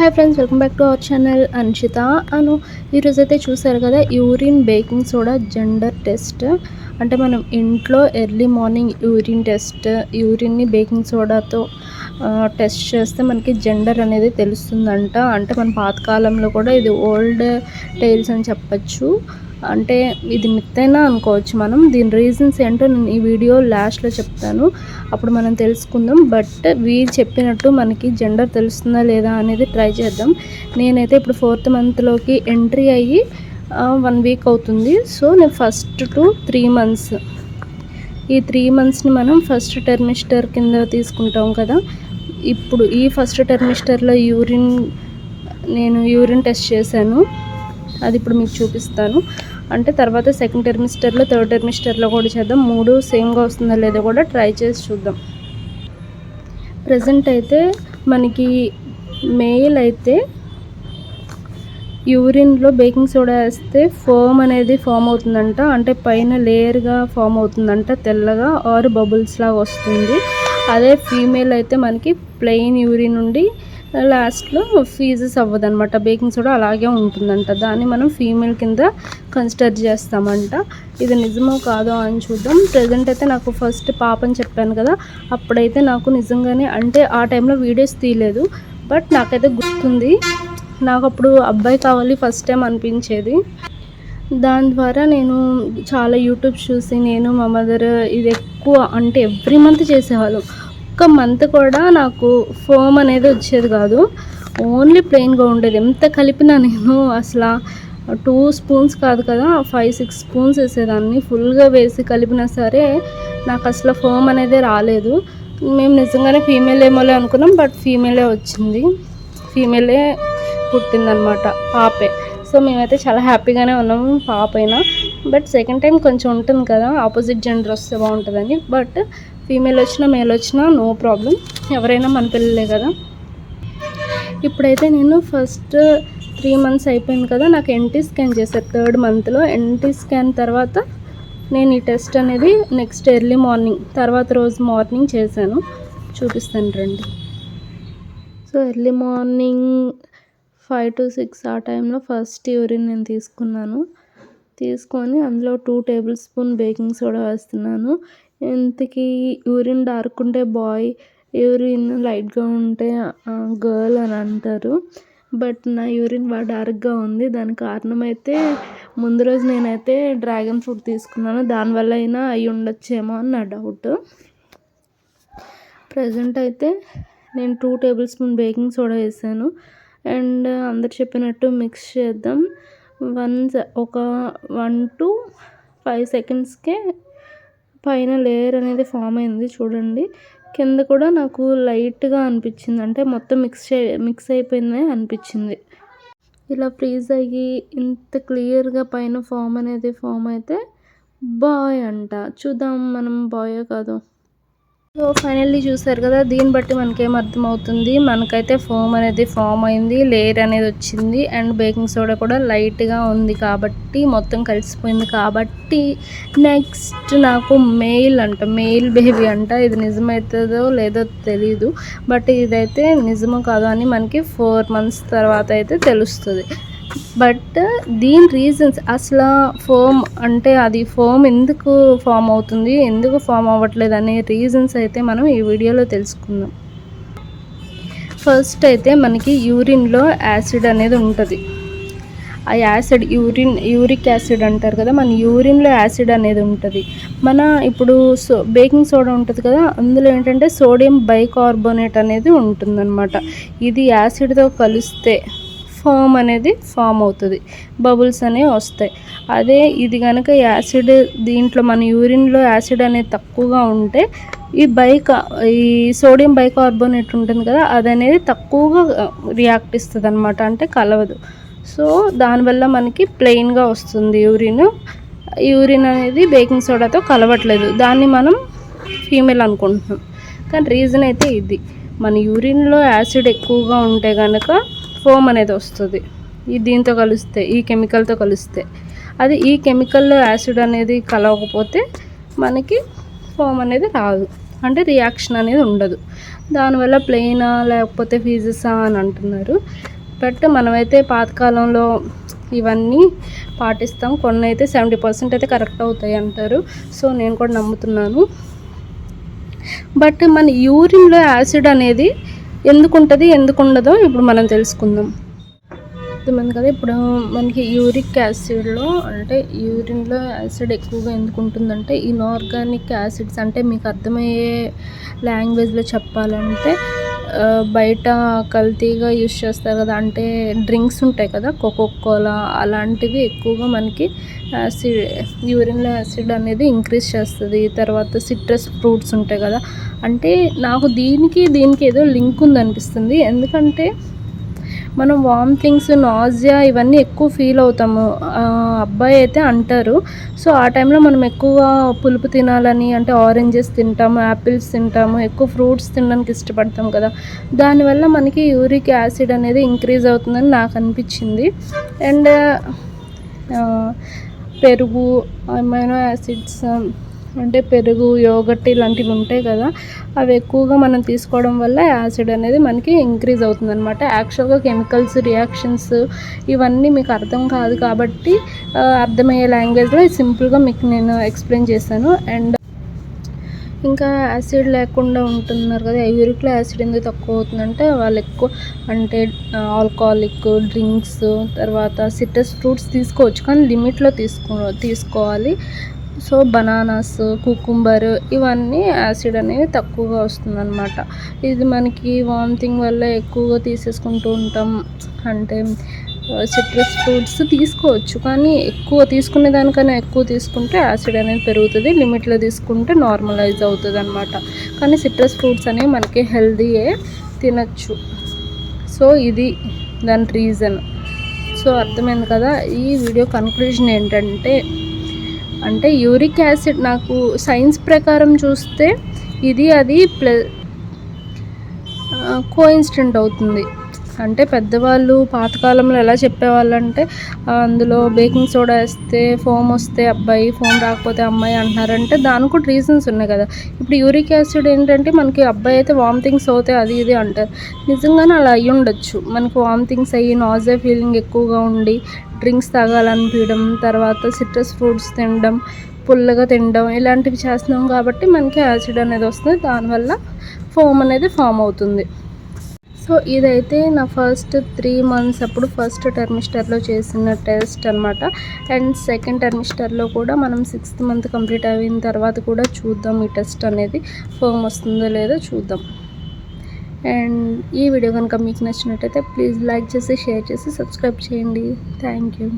Hi friends, welcome back to our channel. Anshitha Anu. ఈరోజైతే చూసారు కదా, urine baking soda gender test. అంటే మనం ఇంట్లో ఎర్లీ మార్నింగ్ యూరిన్ని బేకింగ్ సోడాతో టెస్ట్ చేస్తే మనకి జెండర్ అనేది తెలుస్తుందంట. అంటే మన పాతకాలంలో కూడా ఇది ఓల్డ్ టైల్స్ అని చెప్పచ్చు. అంటే ఇది మిత్తైనా అనుకోవచ్చు మనం. దీని రీజన్స్ ఏంటో నేను ఈ వీడియో లాస్ట్లో చెప్తాను, అప్పుడు మనం తెలుసుకుందాం. బట్ వీళ్ళు చెప్పినట్టు మనకి జెండర్ తెలుస్తుందా లేదా అనేది ట్రై చేద్దాం. నేనైతే ఇప్పుడు 4th మంత్లోకి ఎంట్రీ అయ్యి 1 వీక్ అవుతుంది. సో నేను ఫస్ట్ టు 3 మంత్స్, ఈ 3 మంత్స్ని మనం ఫస్ట్ టెర్మిస్టర్ కింద తీసుకుంటాం కదా. ఇప్పుడు ఈ ఫస్ట్ టెర్మిస్టర్లో నేను యూరిన్ టెస్ట్ చేశాను, అది ఇప్పుడు మీకు చూపిస్తాను. అంటే తర్వాత సెకండ్ టెర్మిస్టర్లో, థర్డ్ టెర్మిస్టర్లో కూడా చేద్దాం. 3 సేమ్గా వస్తుందా లేదో కూడా ట్రై చేసి చూద్దాం. ప్రజెంట్ అయితే మనకి మెయిల్ అయితే యూరిన్లో బేకింగ్ సోడా వేస్తే ఫోమ్ అనేది ఫామ్ అవుతుందంట. అంటే పైన లేయర్గా ఫామ్ అవుతుందంట, తెల్లగా ఆర్ బబుల్స్ లాగా వస్తుంది. అదే ఫీమేల్ అయితే మనకి ప్లెయిన్ యూరిన్ నుండి లాస్ట్లో ఫీజెస్ అవ్వదన్నమాట, బేకింగ్ సోడా అలాగే ఉంటుందంట. దాన్ని మనం ఫీమేల్ కింద కన్సిడర్ చేస్తామంట. ఇది నిజమో కాదో అని చూద్దాం. ప్రజెంట్ అయితే నాకు ఫస్ట్ పాపని చెప్పాను కదా, అప్పుడైతే నాకు నిజంగానే, అంటే ఆ టైంలో వీడియోస్ తీయలేదు, బట్ నాకైతే గుర్తుంది. నాకు అప్పుడు అబ్బాయి కావాలి ఫస్ట్ టైం అనిపించేది. దాని ద్వారా నేను చాలా యూట్యూబ్ చూసి నేను మా మదర్ ఇది ఎక్కువ, అంటే ఎవ్రీ మంత్ చేసేవాళ్ళం. ఒక్క మంత్ కూడా నాకు ఫోమ్ అనేది వచ్చేది కాదు, ఓన్లీ ప్లెయిన్గా ఉండేది. ఎంత కలిపినా నేను అసలు 2 స్పూన్స్ కాదు కదా, 5-6 స్పూన్స్ వేసేదాన్ని. ఫుల్గా వేసి కలిపినా సరే నాకు అసలు ఫోమ్ అనేది రాలేదు. మేము నిజంగానే ఫీమేల్ ఏమోలే అనుకున్నాం, బట్ ఫీమేలే వచ్చింది, ఫీమేలే పుట్టిందనమాట, పాపే. సో మేమైతే చాలా హ్యాపీగానే ఉన్నాము పాపైనా. బట్ సెకండ్ టైం కొంచెం ఉంటుంది కదా, ఆపోజిట్ జెండర్ వస్తే బాగుంటుందని. బట్ ఫీమేల్ వచ్చినా మేల్ వచ్చినా నో ప్రాబ్లం, ఎవరైనా మన పిల్లలే కదా. ఇప్పుడైతే నేను ఫస్ట్ 3 మంత్స్ అయిపోయింది కదా, నాకు ఎన్టీ స్కాన్ చేశారు 3rd మంత్లో. ఎన్టీ స్కాన్ తర్వాత నేను ఈ టెస్ట్ అనేది నెక్స్ట్ ఎర్లీ మార్నింగ్, తర్వాత రోజు మార్నింగ్ చేశాను. చూపిస్తాను రండి. సో ఎర్లీ మార్నింగ్ 5 to 6 ఆ టైంలో ఫస్ట్ యూరిన్ నేను తీసుకొని అందులో 2 టేబుల్ స్పూన్ బేకింగ్ సోడా వేస్తున్నాను. ఇంతకీ యూరిన్ డార్క్ ఉంటే బాయ్, యూరిన్ లైట్గా ఉంటే గర్ల్ అని అంటారు. బట్ నా యూరిన్ బాగా డార్క్గా ఉంది. దానికి కారణం అయితే ముందు రోజు నేనైతే డ్రాగన్ ఫ్రూట్ తీసుకున్నాను, దానివల్ల అయినా అయి ఉండొచ్చేమో అని నా డౌట్. ప్రజెంట్ అయితే నేను 2 టేబుల్ స్పూన్ బేకింగ్ సోడా వేసాను. అండ్ అందరు చెప్పినట్టు మిక్స్ చేద్దాం. ఒక 1 to 5 సెకండ్స్కే పైన లేయర్ అనేది ఫామ్ అయింది చూడండి. కింద కూడా నాకు లైట్గా అనిపించింది, అంటే మొత్తం మిక్స్ అయిపోయింది అనిపించింది. ఇలా ఫ్రీజ్ అయ్యి ఇంత క్లియర్గా పైన ఫామ్ అయితే బాయ్ అంట. చూద్దాం మనం బాయో కాదో. సో ఫైనల్లీ చూసారు కదా, దీన్ని బట్టి మనకేం అర్థమవుతుంది, మనకైతే ఫోమ్ అనేది ఫామ్ అయింది, లేయర్ అనేది వచ్చింది, అండ్ బేకింగ్ సోడా కూడా లైట్గా ఉంది కాబట్టి మొత్తం కలిసిపోయింది. కాబట్టి నెక్స్ట్ నాకు మెయిల్ బేబీ అంట. ఇది నిజమవుతుందో లేదో తెలీదు, బట్ ఇదైతే నిజమో కాదో అని మనకి 4 మంత్స్ తర్వాత అయితే తెలుస్తుంది. బట్ దీని రీజన్స్, అసలు ఫోమ్ అంటే అది ఫోమ్ ఎందుకు ఫామ్ అవుతుంది, ఎందుకు ఫామ్ అవ్వట్లేదు అనే రీజన్స్ అయితే మనం ఈ వీడియోలో తెలుసుకుందాం. ఫస్ట్ అయితే మనకి యూరిన్లో యాసిడ్ అనేది ఉంటుంది. ఆ యాసిడ్ యూరిక్ యాసిడ్ అంటారు కదా, మన యూరిన్లో యాసిడ్ అనేది ఉంటుంది. ఇప్పుడు బేకింగ్ సోడా ఉంటుంది కదా, అందులో ఏంటంటే సోడియం బైకార్బోనేట్ అనేది ఉంటుందన్నమాట. ఇది యాసిడ్తో కలిస్తే ఫోమ్ అనేది ఫామ్ అవుతుంది, బబుల్స్ అనేవి వస్తాయి. అదే ఇది కనుక యాసిడ్, దీంట్లో మన యూరిన్లో యాసిడ్ అనేది తక్కువగా ఉంటే ఈ సోడియం బైకార్బోనేట్ ఉంటుంది కదా, అది అనేది తక్కువగా రియాక్ట్ ఇస్తుంది అనమాట, అంటే కలవదు. సో దానివల్ల మనకి ప్లెయిన్గా వస్తుంది యూరిన్ అనేది బేకింగ్ సోడాతో కలవట్లేదు. దాన్ని మనం ఫీమేల్ అనుకుంటున్నాం, కానీ రీజన్ అయితే ఇది. మన యూరిన్లో యాసిడ్ ఎక్కువగా ఉంటే కనుక ఫోమ్ అనేది వస్తుంది, దీంతో కలిస్తే, ఈ కెమికల్తో కలిస్తే. అది ఈ కెమికల్లో యాసిడ్ అనేది కలవకపోతే మనకి ఫోమ్ అనేది రాదు, అంటే రియాక్షన్ అనేది ఉండదు. దానివల్ల ప్లెయినా లేకపోతే ఫీజెసా అని అంటున్నారు. బట్ మనమైతే పాతకాలంలో ఇవన్నీ పాటిస్తాం. కొన్ని అయితే 70% అయితే కరెక్ట్ అవుతాయి అంటారు. సో నేను కూడా నమ్ముతున్నాను. బట్ మన యూరిన్లో యాసిడ్ అనేది ఎందుకు ఉంటుంది, ఎందుకు ఉండదో ఇప్పుడు మనం తెలుసుకుందాం. అర్థమైంది కదా. ఇప్పుడు మనకి యూరిక్ యాసిడ్లో అంటే యూరిన్లో యాసిడ్ ఎక్కువగా ఎందుకు ఉంటుందంటే ఇన్ఆర్గానిక్ యాసిడ్స్, అంటే మీకు అర్థమయ్యే లాంగ్వేజ్లో చెప్పాలంటే బయట కల్తీగా యూస్ చేస్తారు కదా, అంటే డ్రింక్స్ ఉంటాయి కదా, కోకోకోలా అలాంటివి ఎక్కువగా మనకి యాసిడ్ యూరిన్లో యాసిడ్ అనేది ఇంక్రీజ్ చేస్తుంది. తర్వాత సిట్రస్ ఫ్రూట్స్ ఉంటాయి కదా, అంటే నాకు దీనికి ఏదో లింక్ ఉందనిపిస్తుంది. ఎందుకంటే మనం వామిటింగ్స్, నాజియా ఇవన్నీ ఎక్కువ ఫీల్ అవుతాము. అబ్బాయి అయితే అంటారు. సో ఆ టైంలో మనం ఎక్కువ పులుపు తినాలని, అంటే ఆరెంజెస్ తింటాము, యాపిల్స్ తింటాము, ఎక్కువ ఫ్రూట్స్ తినడానికి ఇష్టపడతాం కదా, దానివల్ల మనకి యూరిక్ యాసిడ్ అనేది ఇంక్రీజ్ అవుతుందని నాకు అనిపించింది. అండ్ పెరుగు, అమైనో యాసిడ్స్ అంటే పెరుగు, యోగర్ట్ ఇలాంటివి ఉంటాయి కదా, అవి ఎక్కువగా మనం తీసుకోవడం వల్ల యాసిడ్ అనేది మనకి ఇంక్రీజ్ అవుతుంది అనమాట. యాక్చువల్గా కెమికల్స్, రియాక్షన్స్ ఇవన్నీ మీకు అర్థం కాదు కాబట్టి అర్థమయ్యే లాంగ్వేజ్లో సింపుల్గా మీకు నేను ఎక్స్ప్లెయిన్ చేశాను. అండ్ ఇంకా యాసిడ్ లేకుండా ఉంటున్నారు కదా, యూరిక్లో యాసిడ్ ఎందుకు తక్కువ అవుతుందంటే వాళ్ళు ఎక్కువ అంటే ఆల్కహాలిక్ డ్రింక్స్, తర్వాత సిట్రస్ ఫ్రూట్స్ తీసుకోవచ్చు కానీ లిమిట్లో తీసుకోవాలి. సో బనానాస్, కుకుంబర్ ఇవన్నీ యాసిడ్ అనేది తక్కువగా వస్తుందన్నమాట. ఇది మనకి వామిటింగ్ వల్ల ఎక్కువగా తీసేసుకుంటూ ఉంటాం. అంటే సిట్రస్ ఫ్రూట్స్ తీసుకోవచ్చు కానీ ఎక్కువ తీసుకునే దానికన్నా ఎక్కువ తీసుకుంటే యాసిడ్ అనేది పెరుగుతుంది, లిమిట్లో తీసుకుంటే నార్మలైజ్ అవుతుంది అనమాట. కానీ సిట్రస్ ఫ్రూట్స్ అనేవి మనకి హెల్దీయే, తినచ్చు. సో ఇది దాని రీజన్. సో అర్థమైంది కదా. ఈ వీడియో కన్క్లూజన్ ఏంటంటే, అంటే యూరిక్ యాసిడ్ నాకు సైన్స్ ప్రకారం చూస్తే ఇది అది కోఇన్సిడెంట్ అవుతుంది. అంటే పెద్దవాళ్ళు పాతకాలంలో ఎలా చెప్పేవాళ్ళంటే అందులో బేకింగ్ సోడా వేస్తే ఫోమ్ వస్తే అబ్బాయి, ఫోమ్ రాకపోతే అమ్మాయి అంటున్నారంటే దానికి కూడా రీజన్స్ ఉన్నాయి కదా. ఇప్పుడు యూరిక్ యాసిడ్ ఏంటంటే మనకి అబ్బాయి అయితే వామిటింగ్స్ అవుతాయి అది ఇది అంటారు. నిజంగానే అలా అయ్యి ఉండొచ్చు. మనకు వామిటింగ్స్ అయ్యి నాజియా ఫీలింగ్ ఎక్కువగా ఉండి డ్రింక్స్ తాగాలనిపించడం, తర్వాత సిట్రస్ ఫ్రూట్స్ తినడం, పుల్లగా తినడం ఇలాంటివి చేస్తున్నాం కాబట్టి మనకి యాసిడ్ అనేది వస్తుంది. దానివల్ల ఫోమ్ అనేది ఫామ్ అవుతుంది. సో ఇదైతే నా ఫస్ట్ 3 months అప్పుడు ఫస్ట్ టర్మిస్టర్లో చేసిన టెస్ట్ అనమాట. అండ్ సెకండ్ టర్మిస్టర్లో కూడా మనం 6th month కంప్లీట్ అయిన తర్వాత కూడా చూద్దాం ఈ టెస్ట్ అనేది ఫోమ్ వస్తుందో లేదో చూద్దాం. అండ్ ఈ వీడియో కనుక మీకు నచ్చినట్టయితే ప్లీజ్ లైక్ చేసి, షేర్ చేసి, సబ్స్క్రైబ్ చేయండి. Thank you.